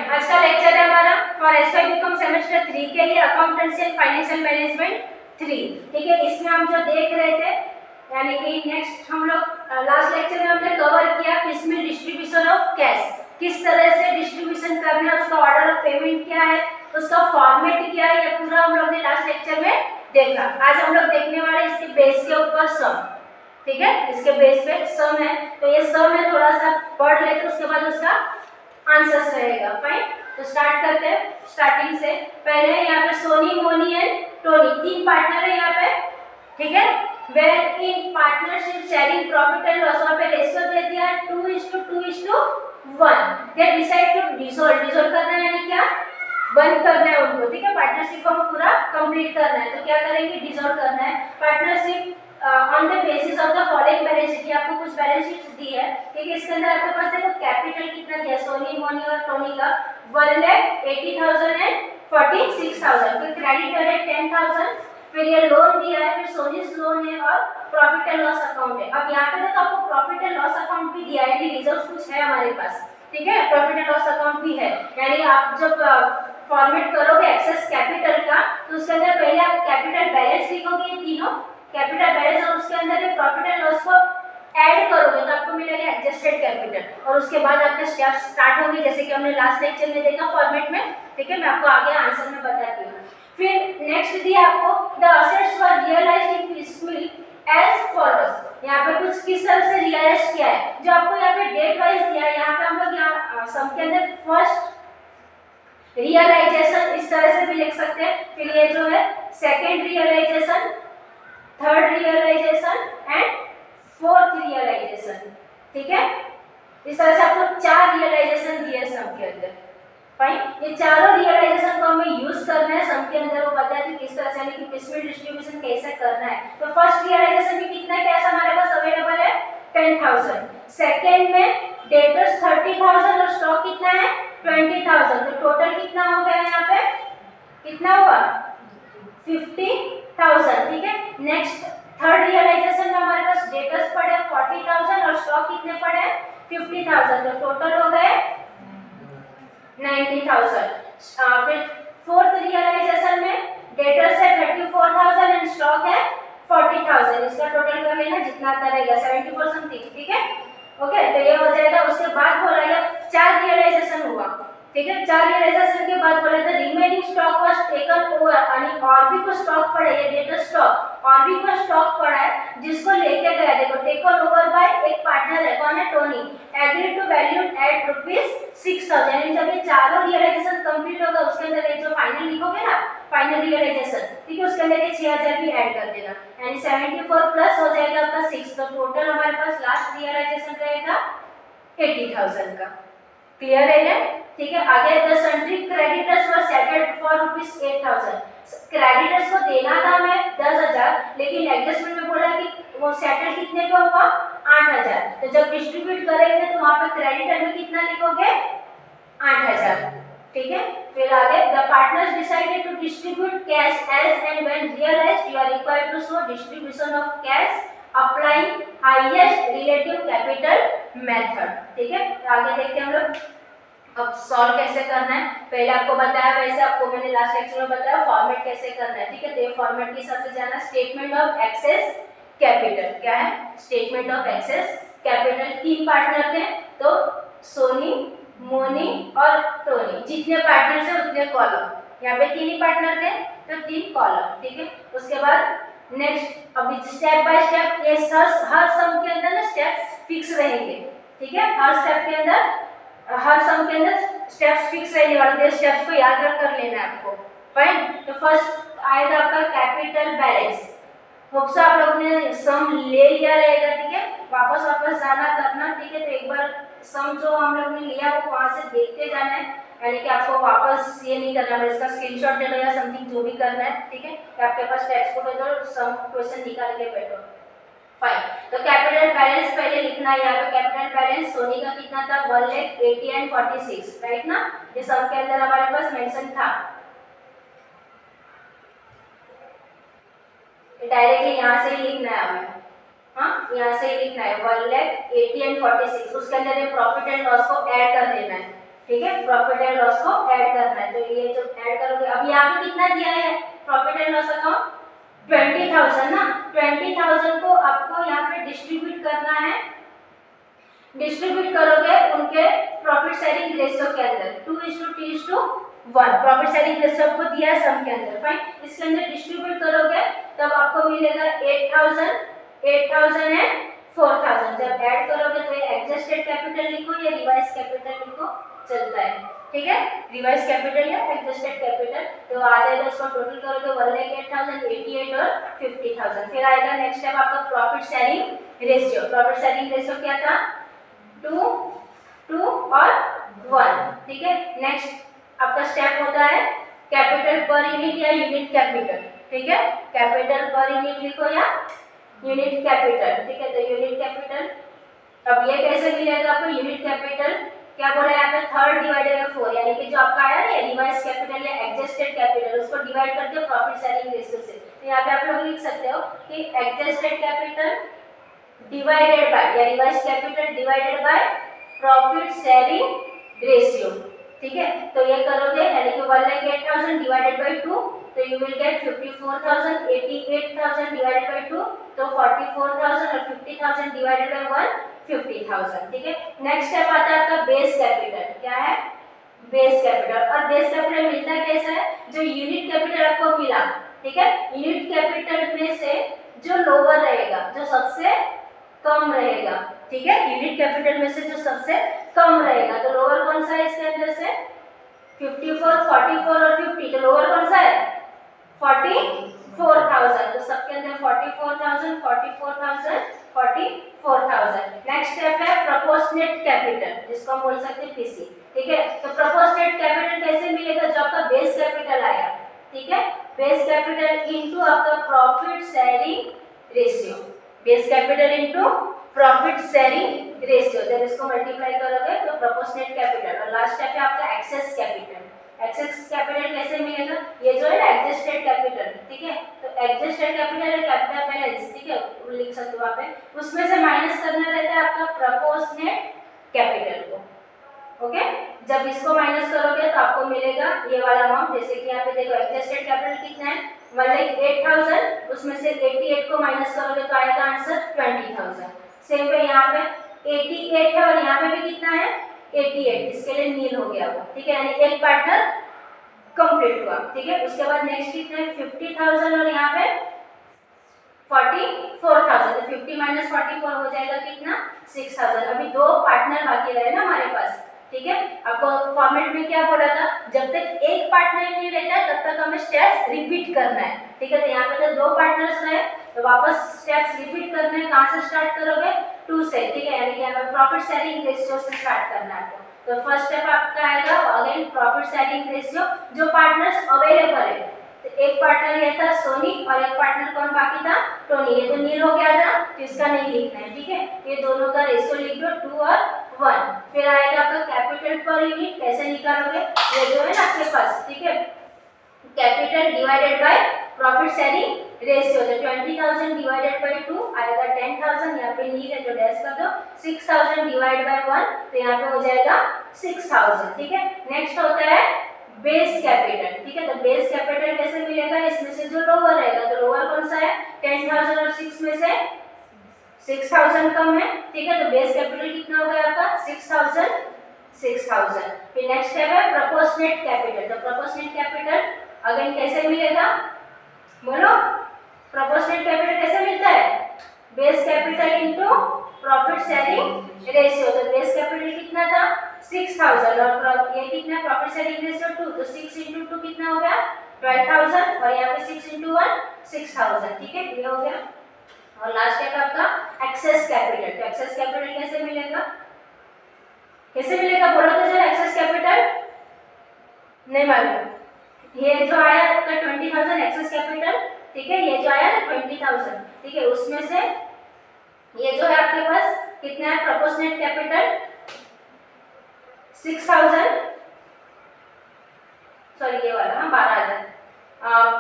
आज का लेक्चर है हमारा फॉर एसवाई बीकॉम सेमेस्टर 3 के लिए अकाउंटेंसी एंड फाइनेंशियल मैनेजमेंट 3। ठीक है, इसमें हम जो देख रहे थे यानी कि नेक्स्ट हम लोग लास्ट लेक्चर में हमने कवर किया पिसमिल डिस्ट्रीब्यूशन ऑफ कैश, किस तरह से डिस्ट्रीब्यूशन करना है, उसका ऑर्डर ऑफ पेमेंट क्या है, उसका फॉर्मेट क्या है, ये पूरा हम लोग ने लास्ट लेक्चर में देखा। आज हम लोग देखने वाले इसके बेस के ऊपर सम। ठीक है, इसके बेस पे सम है, तो ये सम है, थोड़ा सा पढ़ लेते उसके बाद उसका आंसर्स रहेगा। फाइन, तो स्टार्ट करते हैं स्टार्टिंग से। पहले यहाँ पे सोनी, मोनी एंड टोनी तीन पार्टनर है यहाँ पे। ठीक है, where in partnership sharing profit and loss, वहाँ पे रेशियो दे दिया 2:2:1। They decide to dissolve, dissolve करना है यानी क्या, बंद करना है उनको। ठीक है, पार्टनरशिप को पूरा कंप्लीट करना है, तो क्या करेंगे, डिसॉल्व करना है। Partnership on the basis of the following balance sheet, आपको कुछ बैलेंस शीट दी है। ठीक है, इसके अंदर आपके पास देखो कैपिटल कितना दिया है सोनी, मोनी और टोनी का 1,80,000 एंड 46,000। फिर क्रेडिटर है 10,000, फिर ये लोन दिया है, फिर सोनीज लोन है और प्रॉफिट एंड लॉस अकाउंट है। अब यहाँ पे देखो आपको प्रॉफिट एंड लॉस अकाउंट भी दिया है, रिजर्व कुछ है हमारे पास। ठीक है, प्रॉफिट एंड लॉस अकाउंट भी है, यानी आप जब फॉर्मेट करोगे एक्सेस कैपिटल का, तो उसके अंदर पहले आप कैपिटल बैलेंस लिखोगे, ये तीनों कैपिटल बैलेंस, और उसके अंदर ये प्रॉफिट एंड लॉस को ऐड करोगे तो आपको मिलेगा एडजस्टेड कैपिटल, और उसके बाद आपके स्टेप्स स्टार्ट होंगे जैसे कि हमने लास्ट लेक्चर में देखा फॉर्मेट में। ठीक है, मैं आपको आगे आंसर में बताती हूँ। फिर नेक्स्ट दिया आपको the assets were realised in piecemeal as follows, यहाँ पे कुछ किस तरह से रियलाइज किया है, जो आपको यहाँ पे डेट वाइज दिया है। यहाँ पे हम लोग यहाँ सम के अंदर फर्स्ट रियलाइजेशन इस तरह से भी लिख सकते हैं, फिर ये जो है second realization, third realization and fourth realization. ठीक है, इस तरह से आपको 4 रियलाइजेशन दिए सम के अंदर। फाइन, ये चारों रियलाइजेशन को हमें यूज करना है सम के अंदर, वो बताया था किस तरह से, यानी कि पिसमिल डिस्ट्रीब्यूशन कैसे करना है। तो फर्स्ट रियलाइजेशन में कितना कैश हमारे पास अवेलेबल है 10,000, सेकंड में डेटर्स 30,000 और स्टॉक कितना है 20,000, तो टोटल कितना हो गया यहाँ पे, कितना हुआ 50,000। ठीक है, नेक्स्ट थर्ड रियलाइजेशन में हमारे पास डेटर्स पड़े 40,000 और स्टॉक कितने पड़े 50,000, तो टोटल हो गए 90,000। फिर फोर्थ रियलाइजेशन में डेटर्स है 34,000 एंड स्टॉक है 40,000, इसका टोटल कर लेना जितना आता रहेगा 74 समथिंग। ठीक है, ओके, तो ये हो जाएगा। उसके बाद बोला गया 4 रियलाइजेशन हुआ। ठीक है, 4 रियलाइजेशन के बाद बोला था remaining stock was taken over, यानी और भी कुछ स्टॉक पड़े, ये डेटा स्टॉक और भी कुछ स्टॉक पड़ा है जिसको लेके गया, देखो टेकन ओवर बाय एक पार्टनर है, कौन है Tony, agree to value at ₹6,000। यानी जब ये चारों रियलाइजेशन कंप्लीट होगा उसके अंदर ये जो फाइनल लिखोगे ना फाइनल रियलाइजेशन, ठीक है, उसके अंदर ये 6,000 भी ऐड कर देना, यानी 74 प्लस हो जाएगा आपका 6, तो टोटल हमारे पास लास्ट रियलाइजेशन रहेगा 80,000 का। क्लियर है ना? ठीक है, आगे the sundry creditors were settled for ₹8,000। Creditors को देना था हमें 10,000, लेकिन एडजस्टमेंट में बोला कि वो सेटल कितने पे हुआ 8,000, तो जब डिस्ट्रीब्यूट करेंगे तो वहां पे क्रेडिटर में कितना लिखोगे 8,000। ठीक है, फिर आगे the partners decided to distribute cash as and when realized you are required to show distribution of cash applying highest relative capital method. ठीक है, आगे देखते हैं हम लोग अब सॉल्व कैसे करना है। पहले आपको बताया, वैसे आपको मैंने लास्ट लेक्चर में बताया फॉर्मेट कैसे करना है। ठीक है, तो ये फॉर्मेट के हिसाब से जाना। स्टेटमेंट ऑफ एक्सेस कैपिटल क्या है, statement of excess capital. 3 partner थे, तो सोनी, मोनी और टोनी, जितने पार्टनर थे उतने कॉलम, यहाँ पे 3 ही पार्टनर थे तो 3 कॉलम। ठीक है, उसके बाद नेक्स्ट अभी स्टेप बाय स्टेप ये हर सम के अंदर ना स्टेप्स फिक्स रहेंगे। ठीक है, हर स्टेप के अंदर हर सम के अंदर स्टेप्स फिक्स रहने वाले, स्टेप्स को याद रख कर लेना है आपको। फाइन, तो फर्स्ट आएगा आपका कैपिटल बैलेंस। होप सो आप लोगों ने सम ले लिया रहेगा। ठीक है, वापस जाना करना। ठीक है, तो एक बार सम जो हम लोग ने लिया वो वहां से देखते जाना है, यानी कि आपको वापस ये नहीं करना है, इसका स्क्रीनशॉट ले लो या समथिंग जो भी करना है। ठीक है, तो आपके पास टेक्स्ट बुक है तो सम क्वेश्चन निकाल के बैठो। फाइन, तो कैपिटल बैलेंस पहले लिखना है। यहाँ पे कैपिटल बैलेंस सोनी का कितना था 1,80,000 एंड 46, राइट ना, ये सब के अंदर हमारे पास मेंशन था। डायरेक्टली यहाँ से ही लिखना है हमें, हाँ यहाँ से ही लिखना है 1,80,000 एंड 46, उसके अंदर ये प्रॉफिट एंड लॉस को ऐड कर देना है। ठीक है, प्रॉफिट एंड लॉस को ऐड करना है। तो ये जो ऐड करोगे, अब यहाँ पे कितना दिया है प्रॉफिट एंड लॉस अकाउंट 20,000 ना, 20,000 को आपको यहाँ पे डिस्ट्रीब्यूट करना है। डिस्ट्रीब्यूट करोगे उनके प्रॉफिट शेयरिंग रेशियो के अंदर 2:3:1 प्रॉफिट शेयरिंग रेशियो आपको दिया है सम के अंदर। फाइन, इसके अंदर डिस्ट्रीब्यूट करोगे तब आपको मिलेगा 8,000 एंड 4,000। जब ऐड करोगे तो ये एडजस्टेड कैपिटल लिखो या रिवाइज कैपिटल लिखो, चलता है। ठीक है, रिवाइज कैपिटल या एडजस्टेड कैपिटल, तो आ जाएगा। इसको टोटल करोगे 1,08,000, 88 और 50,000। फिर आएगा नेक्स्ट स्टेप आपका profit sharing ratio. Profit sharing ratio क्या था 2 और 1। ठीक है, नेक्स्ट आपका स्टेप होता है कैपिटल पर यूनिट या यूनिट कैपिटल। ठीक है, कैपिटल पर यूनिट लिखो या यूनिट कैपिटल। ठीक है, तो यूनिट कैपिटल, अब ये कैसे मिलेगा आपको यूनिट कैपिटल, क्या बोला यहाँ पे 3/4, यानी कि जो आपका आया ना रिवाइज कैपिटल या एडजस्टेड कैपिटल, उसको डिवाइड कर दो प्रॉफिट शेयरिंग रेशियो से। तो यहाँ पे आप लोग लिख सकते हो कि एडजस्टेड कैपिटल डिवाइडेड बाय या revise capital divided by profit sharing ratio. ठीक है, तो ये करोगे यानी कि 1,08,000 डिवाइडेड बाय 2, तो you will get 54,000, 88,000 divided by 2 तो 44,000 और 50,000 डिवाइडेड बाय 1 50,000। ठीक है, नेक्स्ट स्टेप आता है आपका बेस कैपिटल। क्या है बेस कैपिटल, और बेस कैपिटल मिलता कैसा है, जो यूनिट कैपिटल आपको मिला। ठीक है, यूनिट कैपिटल में से जो लोअर रहेगा, जो सबसे कम रहेगा। ठीक है, यूनिट कैपिटल में से जो सबसे कम रहेगा, तो लोअर कौन सा है इसके अंदर से 54, 44 और 50, तो लोअर कौन सा है 44,000। तो सबके अंदर 44,000, 44,000, 44,000। नेक्स्ट स्टेप है प्रोपोर्शनेट कैपिटल, जिसको हम बोल सकते हैं पीसी। ठीक है, तो प्रोपोर्शनेट कैपिटल कैसे मिलेगा, जो आपका बेस कैपिटल आया। ठीक है, बेस कैपिटल इनटू आपका profit sharing ratio, base capital into profit sharing ratio, जब इसको मल्टीप्लाई करोगे तो प्रोपोर्शनेट कैपिटल। और लास्ट स्टेप है आपका एक्सेस कैपिटल। एक्सेस कैपिटल कैसे मिलेगा, ये जो है ना एडजस्टेड कैपिटल। ठीक है, तो एडजस्टेड कैपिटल है कैपिटल बैलेंस। ठीक है, लिख सकते हो आप, उसमें से माइनस करना रहता है आपका प्रोपोर्शनेट कैपिटल को। ओके, जब इसको माइनस करोगे तो आपको मिलेगा ये वाला अमाउंट। जैसे कि यहाँ पे देखो एडजस्टेड कैपिटल कितना है 1,08,000, उसमें से 88 को माइनस करोगे तो आएगा आंसर 20,000। सेम पे यहाँ पे 88 है और यहाँ पे भी कितना है 88, इसके लिए नील हो गया वो। ठीक है, यानी एक पार्टनर कंप्लीट हुआ। ठीक है, उसके बाद नेक्स्ट कितना है 50,000 और यहाँ पे 44,000, तो 50 माइनस 44 हो जाएगा कितना 6,000। अभी दो पार्टनर बाकी रहे ना हमारे पास। ठीक है, आपको फॉर्मेट में क्या बोला था, जब तक एक पार्टनर नहीं रहता तब तक हमें स्टेप्स रिपीट करना है। ठीक है, तो यहाँ पे तो दो पार्टनर्स रहे तो वापस स्टेप्स रिपीट करने हैं। कहाँ से स्टार्ट करोगे 2 से। ठीक है, यानी कि हमें प्रॉफिट शेयरिंग रेशियो से स्टार्ट करना है। तो फर्स्ट स्टेप आपका आएगा अगेन प्रॉफिट शेयरिंग रेशियो, जो पार्टनर्स अवेलेबल है। तो एक पार्टनर ये था सोनी और एक पार्टनर कौन बाकी था टोनी, ये तो नील हो गया था तो इसका नहीं लिखना है। ठीक है, ये दोनों का रेशियो लिख दो 2 और 1। फिर आएगा आपका कैपिटल पर यूनिट, कैसे निकालोगे, ये जो है ना आपके पास। ठीक है, capital divided by profit sharing ratio, तो 20,000 डिवाइडेड बाय 2 आएगा 10,000, यहाँ पे नील है तो डैश कर दो। 6,000 डिवाइड बाय 1 तो यहाँ पे हो जाएगा 6,000। ठीक है, नेक्स्ट होता है बेस कैपिटल। ठीक है, तो बेस कैपिटल कैसे मिलेगा, इसमें से जो लोअर रहेगा, तो लोअर कौन सा है 10,000 और 6 में से 6,000 कम है। ठीक है, तो बेस कैपिटल कितना हो गया आपका 6,000। फिर नेक्स्ट स्टेप है प्रोपोर्शनेट कैपिटल। तो प्रोपोर्शनेट कैपिटल अगेन कैसे मिलेगा, बोलो प्रोपोर्शनेट कैपिटल कैसे मिलता है, base capital into profit sharing ratio. तो बेस कैपिटल कितना था 6,000 और ये कितना प्रॉफिट शेयरिंग रेशियो 2, तो 6 × 2 कितना हो गया 12,000 और यहाँ पे 6 × 1 6,000। ठीक है, ये हो गया। और लास्ट स्टेप आपका एक्सेस कैपिटल। तो एक्सेस कैपिटल कैसे मिलेगा, बोलो तो जरा एक्सेस कैपिटल नहीं मालूम। ये जो आया आपका 20,000 एक्सेस कैपिटल। ठीक है, ये जो आया ना 20,000, ठीक है, उसमें से ये जो है आपके पास कितना है प्रोपोर्शनेट कैपिटल 6,000, सॉरी ये वाला हाँ 12,000,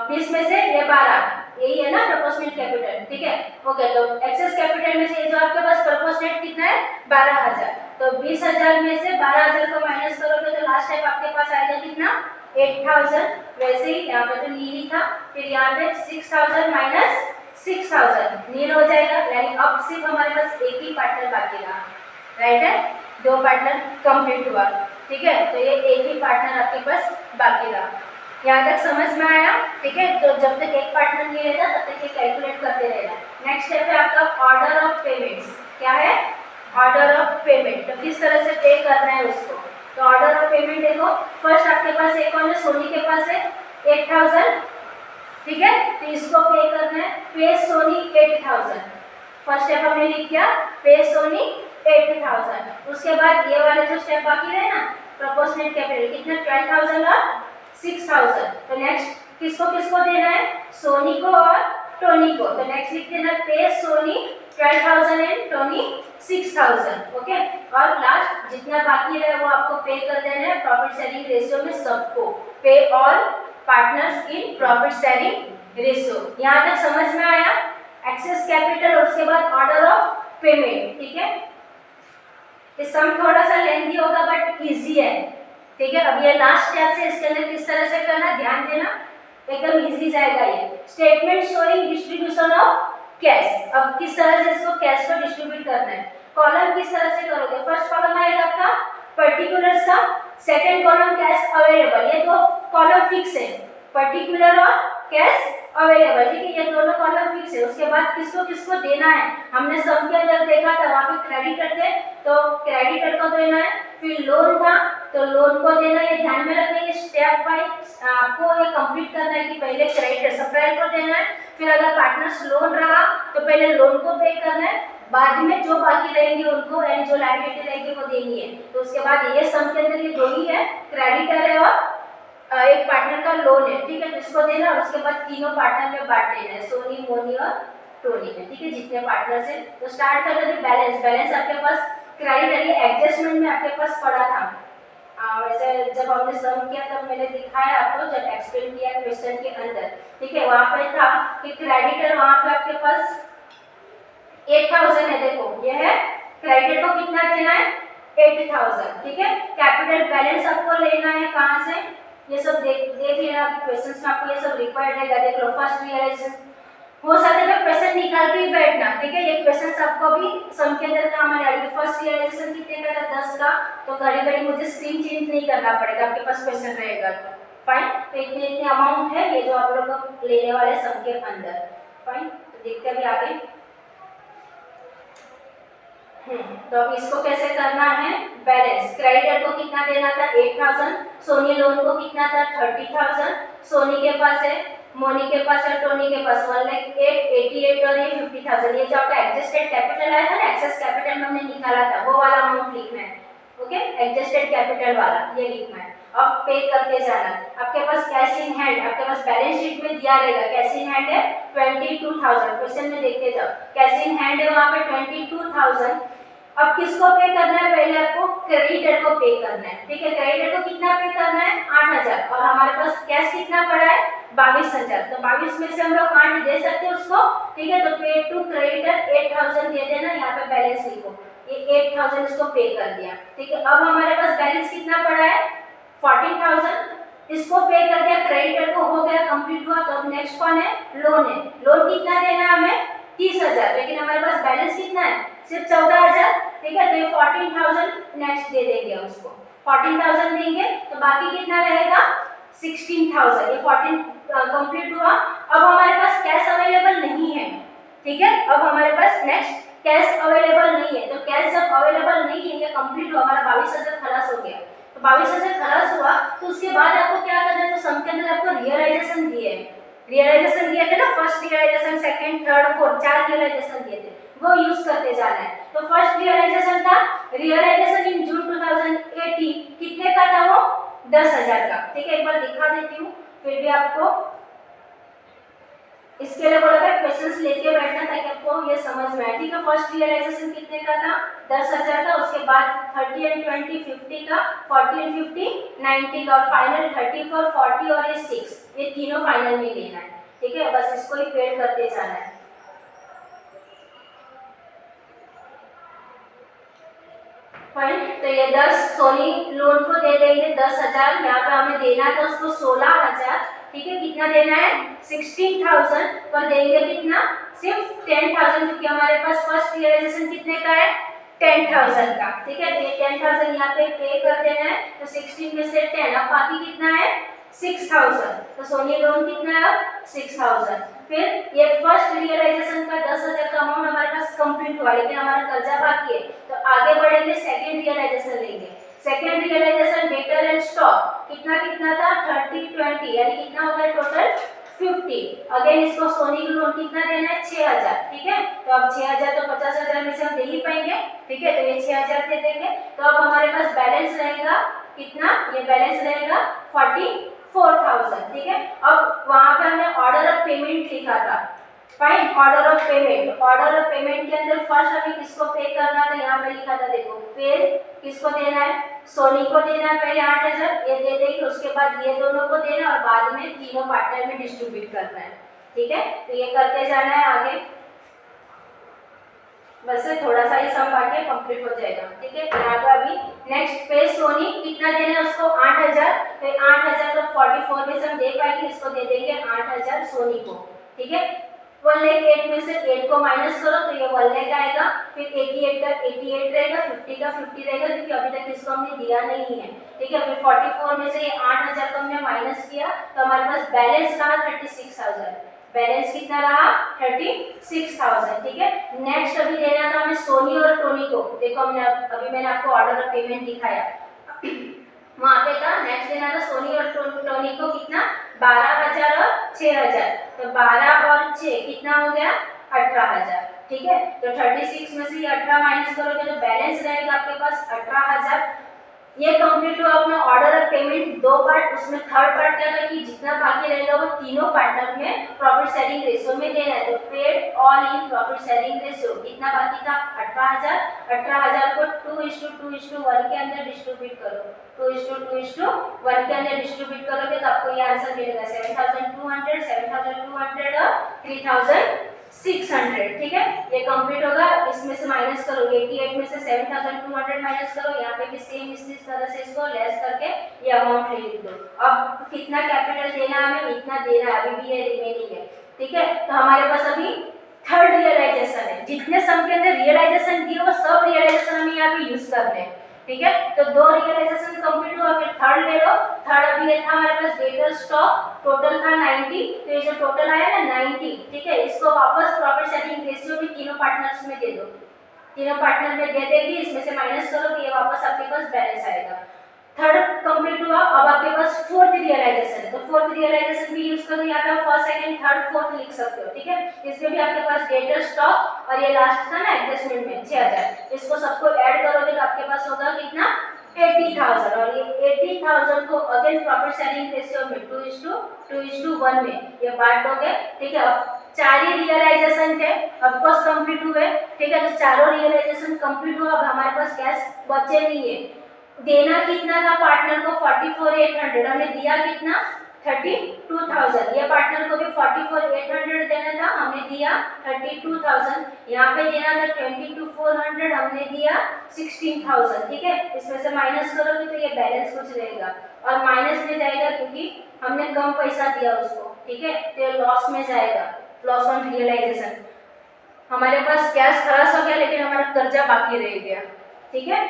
20 में से ये 12, यही है ना प्रोपोर्शनेट कैपिटल। ठीक है, ओके, तो एक्सेस कैपिटल में से जो आपके पास प्रोपोर्शनेट कितना है 12,000, तो 20,000 में से 12,000 को माइनस करोगे तो लास्ट स्टेप आपके पास आएगा कितना 8000, वैसे ही यहाँ पे तो नील था, फिर यहाँ पे 6000 माइनस 6000 नील हो जाएगा, यानी अब सिर्फ हमारे पास एक ही पार्टनर बाकी रहा, राइट है, दो पार्टनर कंप्लीट हुआ, ठीक है, तो ये एक ही पार्टनर आपके पास बाकी रहा। यहाँ तक समझ में आया, ठीक है, तो जब तक एक पार्टनर नहीं रहता तब तक ये कैलकुलेट करते रहना। नेक्स्ट स्टेप है आपका ऑर्डर ऑफ पेमेंट्स। क्या है? ऑर्डर ऑफ पेमेंट, तो किस तरह से पे करना है उसको। तो ऑर्डर ऑफ पेमेंट देखो, फर्स्ट आपके पास एक और सोनी के पास है 8000, ठीक है, तो इसको पे करना है, पे सोनी 8000, फर्स्ट स्टेप हमने लिख दिया, पे सोनी 8000। उसके बाद ये वाले जो स्टेप बाकी रहे ना, प्रोपोर्शनेट कैपिटल कितना 12000 और 6000, तो नेक्स्ट किसको किसको देना है, सोनी को और टोनी को, तो नेक्स्ट लिख देना पे सोनी 12000 एंड टोनी 6000, ओके, और लास्ट जितना बाकी रहे वो आपको पे कर देना है प्रॉफिट शेयरिंग रेशियो में सबको, पे all partners in profit sharing ratio. यहाँ तक समझ में आया? एक्सेस कैपिटल और उसके बाद ऑर्डर ऑफ पेमेंट, ठीक है, ये सम थोड़ा सा लेंथी होगा बट इजी है, ठीक है। अब ये लास्ट स्टेप से इसके अंदर किस तरह से करना, ध्यान देना, एकदम इजी जाएगा ये। Statement showing distribution of cash, अब किस तरह से इसको कैश को डिस्ट्रीब्यूट करना है, कॉलम किस तरह से करोगे, फर्स्ट कॉलम आएगा आपका पर्टिकुलर्स का, सेकंड कॉलम कैश अवेलेबल, ये दो कॉलम फिक्स है, पर्टिकुलर और कैश अवेलेबल, ठीक है, ये दोनों कॉलम फिक्स है। उसके बाद किसको किसको देना है, हमने सम के अंदर देखा था वहाँ पे क्रेडिटर थे तो क्रेडिटर को देना है, फिर लोन था तो लोन को देना है, ध्यान में रखना है स्टेप वाइज आपको ये कंप्लीट करना है कि पहले क्रेडिटर सप्लायर को देना है, फिर अगर पार्टनर्स लोन रहा तो पहले लोन को पे करना है, बाद में जो बाकी रहेंगे उनको यानी जो लायबिलिटी रहेगी वो देनी है। तो उसके बाद ये सम के अंदर ये दो ही है, क्रेडिटर है और एक पार्टनर का लोन है, ठीक है, जिसको देना, और उसके बाद तीनों पार्टनर में बांट देना है, सोनी मोनी और टोनी में, ठीक है, जितने पार्टनर्स हैं। तो स्टार्ट कर देते बैलेंस, बैलेंस आपके पास क्रेडिटर ये एडजस्टमेंट में आपके पास पड़ा था, वैसे जब हमने सम किया तब मैंने दिखाया आपको, जब एक्सप्लेन किया क्वेश्चन के अंदर, ठीक है, वहाँ पे था कि क्रेडिटर वहाँ पे आपके पास 8000 है, देखो ये है, क्रेडिटर को कितना देना है 8000, ठीक है, कैपिटल बैलेंस आपको लेना है कहाँ से, ये सब देख लेना क्वेश्चंस में आपको ये सब रिक्वायर्ड है, देख लो, फर्स्ट रियलाइजेशन हो सकता है क्वेश्चन निकाल के ही बैठना, ठीक है, ये क्वेश्चंस आपको भी सम के अंदर काम आने वाले। फर्स्ट रियलाइजेशन कितने का था 10 का, तो घड़ी घड़ी मुझे स्क्रीन चेंज नहीं करना पड़ेगा, आपके पास क्वेश्चन रहेगा, फाइन, तो इतने इतने अमाउंट है ये जो आप लोग लेने वाले सम के अंदर, फाइन, तो देखते भी आगे। तो अब इसको कैसे करना है, बैलेंस, क्रेडिटर को कितना देना था 8000, सोनी लोन को कितना था 30000, सोनी के पास है, मोनी के पास है, टोनी के पास 1,88,88 और ये 50,000, ये जो आपका एडजस्टेड कैपिटल आया था ना, एक्सेस कैपिटल में हमने निकाला था वो वाला अमाउंट लिखना है, ओके, एडजस्टेड कैपिटल वाला ये लिखना है। अब पे करते जाना, आपके पास कैश इन हैंड, आपके पास बैलेंस शीट में दिया रहेगा, कैश इन हैंड है 22,000, क्वेश्चन में देखते जाओ, कैश इन हैंड है वहाँ पे 22,000। अब किसको पे करना है, पहले आपको क्रेडिटर को पे करना है, ठीक है, क्रेडिटर को कितना पे करना है 8000, और हमारे पास कैश कितना पड़ा है 22,000, तो 22 में से हम लोग 8 दे सकते हैं उसको, ठीक है, तो पे टू क्रेडिटर 8000 दे देना, यहाँ पे बैलेंस लिखो, ये 8000 इसको पे कर दिया, ठीक है। अब हमारे पास बैलेंस कितना पड़ा है 14,000, इसको पे कर दिया, क्रेडिटर को हो गया, कंप्लीट हुआ, तो अब नेक्स्ट कौन है, लोन है, लोन कितना देना है हमें 30,000, लेकिन हमारे पास बैलेंस कितना है सिर्फ 14,000, ठीक है, तो ये 14,000 नेक्स्ट दे देंगे उसको, 14,000 देंगे, तो बाकी कितना रहेगा 16,000, ये 14 कंप्लीट हुआ। अब हमारे पास कैश अवेलेबल नहीं है, ठीक है, अब हमारे पास नेक्स्ट कैश अवेलेबल नहीं है, तो कैश जब अवेलेबल नहीं है, ये कंप्लीट हुआ, हमारा 22,000 खलास हो गया, तो 22,000 खलास हुआ, तो उसके बाद आपको क्या करना है, तो सम के अंदर आपको रियलाइजेशन दिए है, रियलाइजेशन दिए थे ना, first realization, second, third, fourth, 4 realization दिए थे, वो यूज करते जाना है। तो फर्स्ट रियलाइजेशन था, रियलाइजेशन इन जून 2018 कितने का था वो 10,000 का, ठीक है, एक बार दिखा देती हूँ, फिर भी आपको इसके लिए बोला था क्वेश्चंस लेके बैठना ताकि आपको ये समझ में आए, ठीक है। फर्स्ट रियलाइजेशन कितने का था 10,000 का, उसके बाद 30 एंड 20 50 का, 40 एंड 50 90 का, और फाइनल 34 40 और ये 6, ये तीनों फाइनल में लेना है, ठीक है, बस इसको ही पेड करते जाना है। फाइन, तो ये 10 सोनी लोन को दे लेंगे 10,000, यहाँ पे हमें देना था उसको 16,000, ठीक है। कितना देना है 16,000, पर देंगे कितना सिर्फ 10,000, क्योंकि हमारे पास फर्स्ट रियलाइजेशन कितने का है 10,000 का, ठीक है। तो ये 10,000 यहाँ पे पे कर देना है, तो 16 में से 10, अब बाकी कितना है 6,000, तो सोनी लोन कितना है 6,000। फिर ये फर्स्ट रियलाइजेशन का 10,000 का अमाउंट हमारे पास कंप्लीट हुआ, लेकिन हमारा कर्जा बाकी है, तो आगे बढ़ेंगे सेकंड रियलाइजेशन लेंगे। Second realization debtor and stock कितना कितना था 30-20, यानी कितना हो गया टोटल 50। अगेन इसको सोनी की लोन कितना देना है 6,000, ठीक है। तो अब 6,000 तो 50,000 में से हम दे ही पाएंगे, ठीक है। तो ये 6,000 दे देंगे, तो अब हमारे पास बैलेंस रहेगा कितना, ये बैलेंस रहेगा 44,000, ठीक है। अब वहां पे हमने ऑर्डर ऑफ पेमेंट लिखा था, fine. Order of payment, order of payment के अंदर फर्स्ट हमें किसको पे करना था, यहाँ पे लिखा था देखो, पे किसको देना है सोनी को देना है पहले 8,000, ये दे देंगे, उसके बाद ये दोनों को देना और बाद में तीनों पार्टनर में डिस्ट्रीब्यूट करना है, ठीक है। तो ये करते जाना है आगे, बस थोड़ा सा ही सम बाकी कंप्लीट हो जाएगा, ठीक है। यहाँ पे अभी नेक्स्ट पे सोनी कितना देना है उसको 8,000, तो 8,000 तो 44 में से हम दे पाएंगे, इसको दे देंगे 8,000 सोनी को, ठीक है। 1,08,000 में से 8 को माइनस करो तो ये 1,00,000 आएगा, फिर 88 का 88 रहेगा, 50 का 50 रहेगा, क्योंकि अभी तक इसको हमने दिया नहीं है, ठीक है। फिर 44 में से ये 8,000 को हमने माइनस किया, तो हमारे पास बैलेंस रहा 36,000, बैलेंस कितना रहा 36,000, ठीक है। नेक्स्ट अभी देना था हमें सोनी और टोनी को, देखो हमने अभी मैंने आपको ऑर्डर ऑफ पेमेंट दिखाया वहां पे था। नेक्स्ट देना था सोनी और टोनी को कितना 12,000 और 6,000, तो 12 और 6 कितना हो गया 18,000, ठीक है। तो 36 में से 18 माइनस करोगे तो बैलेंस रहेगा आपके पास 18,000। ये कंप्लीट हुआ अपना ऑर्डर ऑफ पेमेंट, दो पार्ट, उसमें थर्ड पार्ट क्या था कि जितना बाकी रहेगा वो तीनों पार्टनर में प्रॉफिट शेयरिंग रेशियो में देना है, तो paid all in profit sharing ratio कितना बाकी था 18,000, 18,000 को 2:2:1 के अंदर डिस्ट्रीब्यूट करो, 2:2:1 के अंदर डिस्ट्रीब्यूट करोगे तो आपको ये आंसर मिलेगा 7,200, 7,200 और 3,600, ठीक है। ये कंप्लीट होगा, इसमें से माइनस करो 88 में से 7,200 माइनस करो, यहाँ पे भी सेम इस तरह से इसको लेस करके ये अमाउंट लिख दो। अब कितना कैपिटल देना हमें इतना देना है, अभी भी ये रिमेनिंग है, ठीक है। तो हमारे पास अभी थर्ड रियलाइजेशन है, जितने सम के अंदर रियलाइजेशन दिए वो सब रियलाइजेशन हमें यहाँ पे यूज करने हैं, ठीक है। तो दो रियलाइजेशन कंप्लीट हुआ, फिर थर्ड ले लो। थर्ड अभी ये था हमारे पास डेटर स्टॉक, टोटल था 90, तो ये जो टोटल आया ना 90, ठीक है, इसको वापस प्रॉफिट शेयरिंग रेशियो में तीनों पार्टनर्स में दे दो, तीनों पार्टनर में दे देगी, इसमें से माइनस करो तो ये वापस आपके पास बैलेंस आएगा। थर्ड कंप्लीट हुआ, अब आपके पास फोर्थ रियलाइजेशन है, तो फोर्थ रियलाइजेशन भी यूज करो, यहाँ पे आप फर्स्ट सेकंड थर्ड फोर्थ लिख सकते हो, ठीक है। इसमें भी आपके पास डेटर स्टॉक और ये लास्ट था ना एडजस्टमेंट में 6,000, इसको सबको ऐड करोगे तो आपके पास होगा कितना 80,000, और ये 80,000 को अगेन प्रॉफिट शेयरिंग रेशियो में 2:1 में ये बांट दोगे, ठीक है। अब चार ही रियलाइजेशन थे, अब कोर्स कंप्लीट हुए, ठीक है। तो चारों रियलाइजेशन कंप्लीट हुआ, अब हमारे पास कैश बचे नहीं है। देना कितना था पार्टनर को 44,800, हमने दिया कितना 32,000, ये पार्टनर को भी 44,800 देना था, हमने दिया 32,000, यहाँ पे देना था 22,400, हमने दिया 16,000, ठीक है। इसमें से माइनस करोगे तो ये बैलेंस कुछ रहेगा, और माइनस में जाएगा क्योंकि हमने कम पैसा दिया उसको, ठीक है। तो लॉस में जाएगा, लॉस ऑन रियलाइजेशन। हमारे पास कैश खलास हो गया लेकिन हमारा कर्जा बाकी रह गया, ठीक है।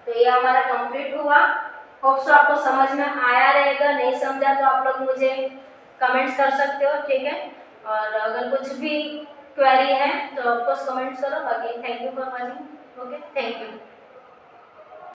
तो ये हमारा कंप्लीट हुआ। होप सो आपको समझ में आया रहेगा, नहीं समझा तो आप लोग मुझे कमेंट्स कर सकते हो, ठीक है। और अगर कुछ भी क्वेरी है तो ऑफकोर्स कमेंट्स करो। बाकी thank you for watching, okay, thank you.